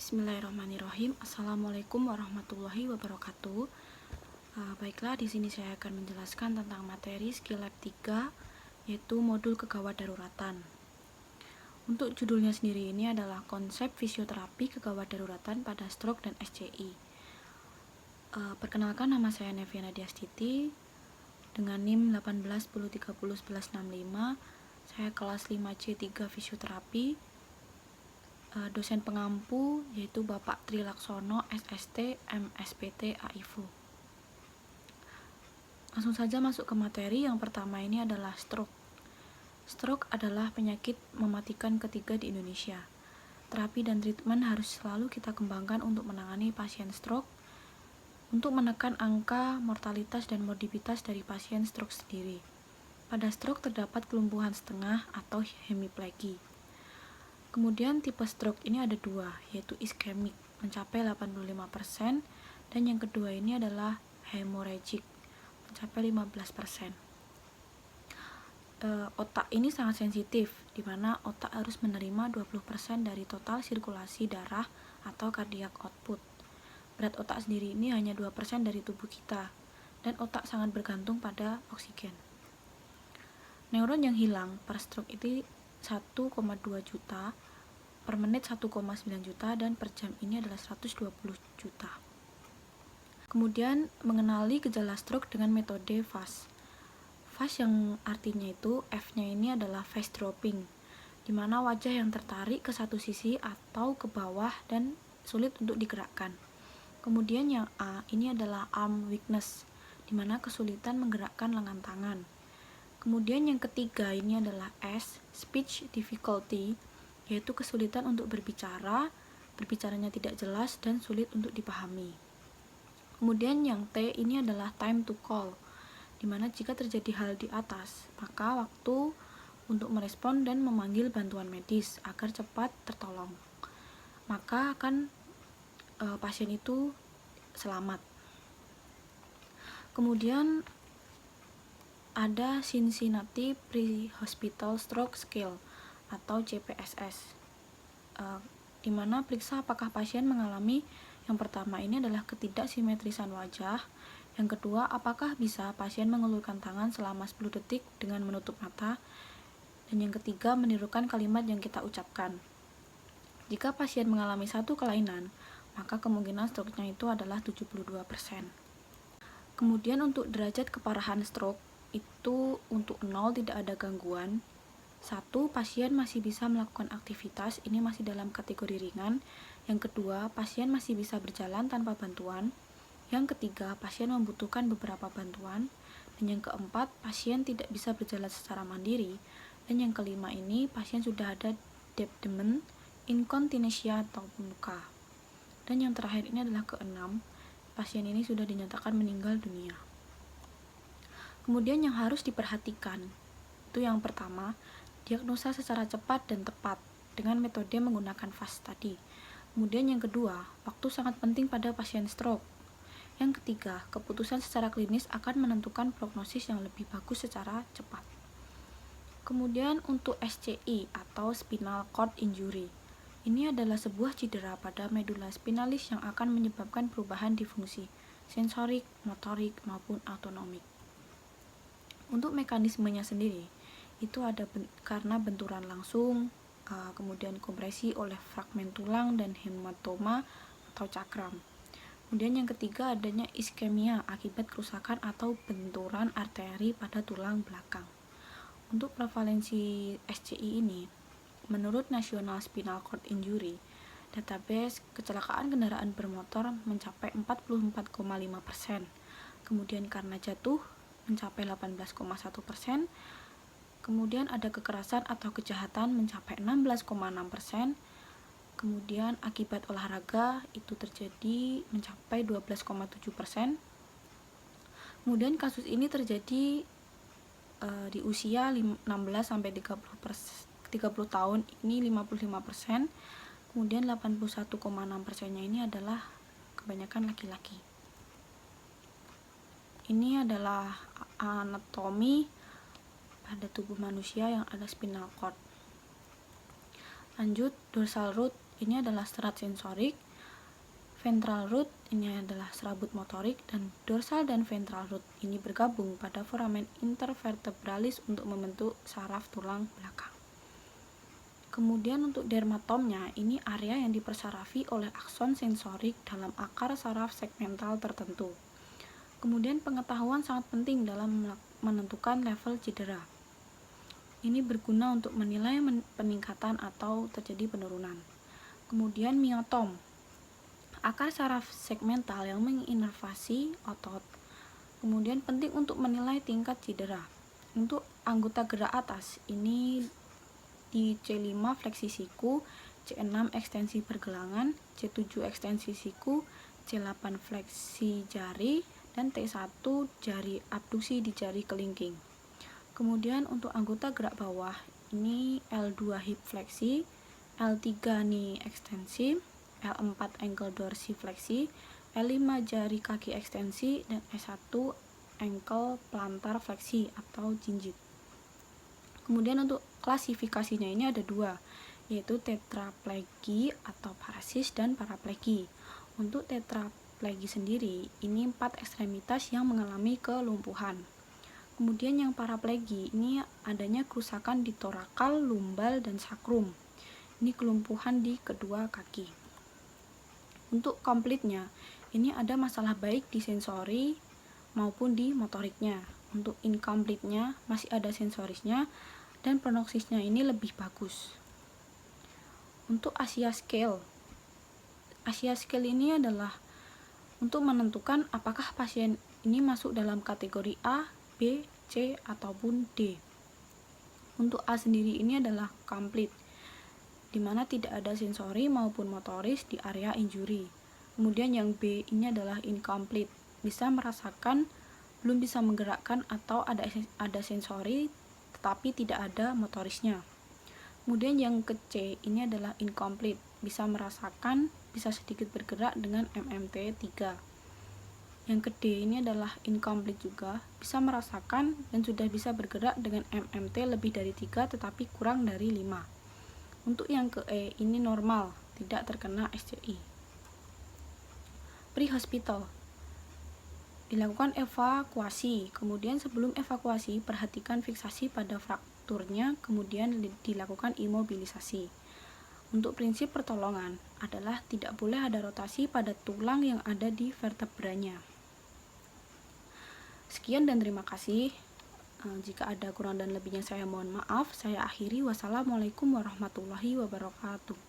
Bismillahirrahmanirrahim. Assalamualaikum warahmatullahi wabarakatuh. Baiklah, di sini saya akan menjelaskan tentang materi skill lab 3, yaitu modul kegawat daruratan. Untuk judulnya sendiri ini adalah konsep fisioterapi kegawat daruratan pada stroke dan SCI. Perkenalkan, nama saya Neviana Diastiti dengan NIM 1810301165. Saya kelas 5C3 fisioterapi. Dosen pengampu yaitu Bapak Tri Laksono, SST, MSPT, AIFU. Langsung saja masuk ke materi. Yang pertama ini adalah stroke. Stroke adalah penyakit mematikan ketiga di Indonesia. Terapi dan treatment harus selalu kita kembangkan untuk menangani pasien stroke, untuk menekan angka mortalitas dan morbiditas dari pasien stroke sendiri. Pada stroke terdapat kelumpuhan setengah atau hemiplegi. Kemudian tipe stroke ini ada dua, yaitu iskemik mencapai 85%, dan yang kedua ini adalah hemorrhagic mencapai 15%. Otak ini sangat sensitif, di mana otak harus menerima 20% dari total sirkulasi darah atau cardiac output. Berat otak sendiri ini hanya 2% dari tubuh kita, dan otak sangat bergantung pada oksigen. Neuron yang hilang per stroke itu 1,2 juta, per menit 1,9 juta, dan per jam ini adalah 120 juta. Kemudian mengenali gejala stroke dengan metode FAST. FAST yang artinya itu F-nya ini adalah face dropping, di mana wajah yang tertarik ke satu sisi atau ke bawah dan sulit untuk digerakkan. Kemudian yang A ini adalah arm weakness, di mana kesulitan menggerakkan lengan tangan. Kemudian yang ketiga ini adalah S, speech difficulty, yaitu kesulitan untuk berbicara, berbicaranya tidak jelas dan sulit untuk dipahami. Kemudian yang T ini adalah time to call, di mana jika terjadi hal di atas, maka waktu untuk merespon dan memanggil bantuan medis agar cepat tertolong, maka akan pasien itu selamat. Kemudian ada Cincinnati Pre-Hospital Stroke Scale atau CPSS, di mana periksa apakah pasien mengalami, yang pertama ini adalah ketidaksimetrisan wajah, yang kedua apakah bisa pasien mengulurkan tangan selama 10 detik dengan menutup mata, dan yang ketiga menirukan kalimat yang kita ucapkan. Jika pasien mengalami satu kelainan, maka kemungkinan stroke-nya itu adalah 72%. Kemudian untuk derajat keparahan stroke itu untuk 0 tidak ada gangguan. 1. Pasien masih bisa melakukan aktivitas, ini masih dalam kategori ringan. Yang kedua, pasien masih bisa berjalan tanpa bantuan. Yang ketiga, pasien membutuhkan beberapa bantuan. Dan yang keempat, pasien tidak bisa berjalan secara mandiri. Dan yang kelima ini, pasien sudah ada debdement, incontinentia atau luka. Dan yang terakhir ini adalah keenam, pasien ini sudah dinyatakan meninggal dunia. Kemudian yang harus diperhatikan, itu yang pertama, diagnosa secara cepat dan tepat dengan metode menggunakan FAST tadi. Kemudian yang kedua, waktu sangat penting pada pasien stroke. Yang ketiga, keputusan secara klinis akan menentukan prognosis yang lebih bagus secara cepat. Kemudian untuk SCI atau spinal cord injury, ini adalah sebuah cedera pada medula spinalis yang akan menyebabkan perubahan di fungsi sensorik, motorik, maupun autonomik. Untuk mekanismenya sendiri, itu ada karena benturan langsung, kemudian kompresi oleh fragmen tulang dan hematoma atau cakram. Kemudian yang ketiga adanya iskemia akibat kerusakan atau benturan arteri pada tulang belakang. Untuk prevalensi SCI ini, menurut National Spinal Cord Injury Database, kecelakaan kendaraan bermotor mencapai 44,5%. Kemudian karena jatuh mencapai 18,1%. Kemudian ada kekerasan atau kejahatan mencapai 16,6%. Kemudian akibat olahraga itu terjadi mencapai 12,7%. Kemudian kasus ini terjadi di usia 16 sampai 30 tahun ini 55%. Kemudian 81,6%-nya ini adalah kebanyakan laki-laki. Ini adalah anatomi pada tubuh manusia yang ada spinal cord. Lanjut, dorsal root ini adalah serat sensorik, ventral root ini adalah serabut motorik, dan dorsal dan ventral root ini bergabung pada foramen intervertebralis untuk membentuk saraf tulang belakang. Kemudian untuk dermatomnya, ini area yang dipersarafi oleh akson sensorik dalam akar saraf segmental tertentu. Kemudian pengetahuan sangat penting dalam menentukan level cedera. Ini berguna untuk menilai peningkatan atau terjadi penurunan. Kemudian miotom, akar saraf segmental yang menginervasi otot. Kemudian penting untuk menilai tingkat cedera. Untuk anggota gerak atas, ini di C5 fleksi siku, C6 ekstensi pergelangan, C7 ekstensi siku, C8 fleksi jari, dan T1 jari abduksi di jari kelingking. Kemudian untuk anggota gerak bawah, ini L2 hip fleksi, L3 knee ekstensi, L4 ankle dorsifleksi, L5 jari kaki ekstensi, dan S1 ankle plantar fleksi atau jinjit. Kemudian untuk klasifikasinya ini ada dua, yaitu tetraplegi atau parasis dan paraplegi. Untuk tetraplegi sendiri, ini 4 ekstremitas yang mengalami kelumpuhan. Kemudian yang paraplegi ini adanya kerusakan di torakal, lumbal, dan sakrum. Ini kelumpuhan di kedua kaki. Untuk komplitnya, ini ada masalah baik di sensori maupun di motoriknya. Untuk incomplete-nya masih ada sensorisnya dan prognosisnya ini lebih bagus. Untuk Asia Scale ini adalah untuk menentukan apakah pasien ini masuk dalam kategori A, B, C, ataupun D. Untuk A sendiri ini adalah complete, di mana tidak ada sensori maupun motoris di area injury. Kemudian yang B ini adalah incomplete, bisa merasakan, belum bisa menggerakkan atau ada sensori tetapi tidak ada motorisnya. Kemudian yang ke C ini adalah incomplete, bisa merasakan, bisa sedikit bergerak dengan MMT 3. Yang ke D ini adalah incomplete juga, bisa merasakan dan sudah bisa bergerak dengan MMT lebih dari 3 tetapi kurang dari 5. Untuk yang ke E ini normal, tidak terkena SCI. Pre-hospital, dilakukan evakuasi. Kemudian sebelum evakuasi, perhatikan fiksasi pada frakturnya, kemudian dilakukan imobilisasi. Untuk prinsip pertolongan adalah tidak boleh ada rotasi pada tulang yang ada di vertebranya. Sekian dan terima kasih. Jika ada kurang dan lebihnya saya mohon maaf. Saya akhiri. Wassalamualaikum warahmatullahi wabarakatuh.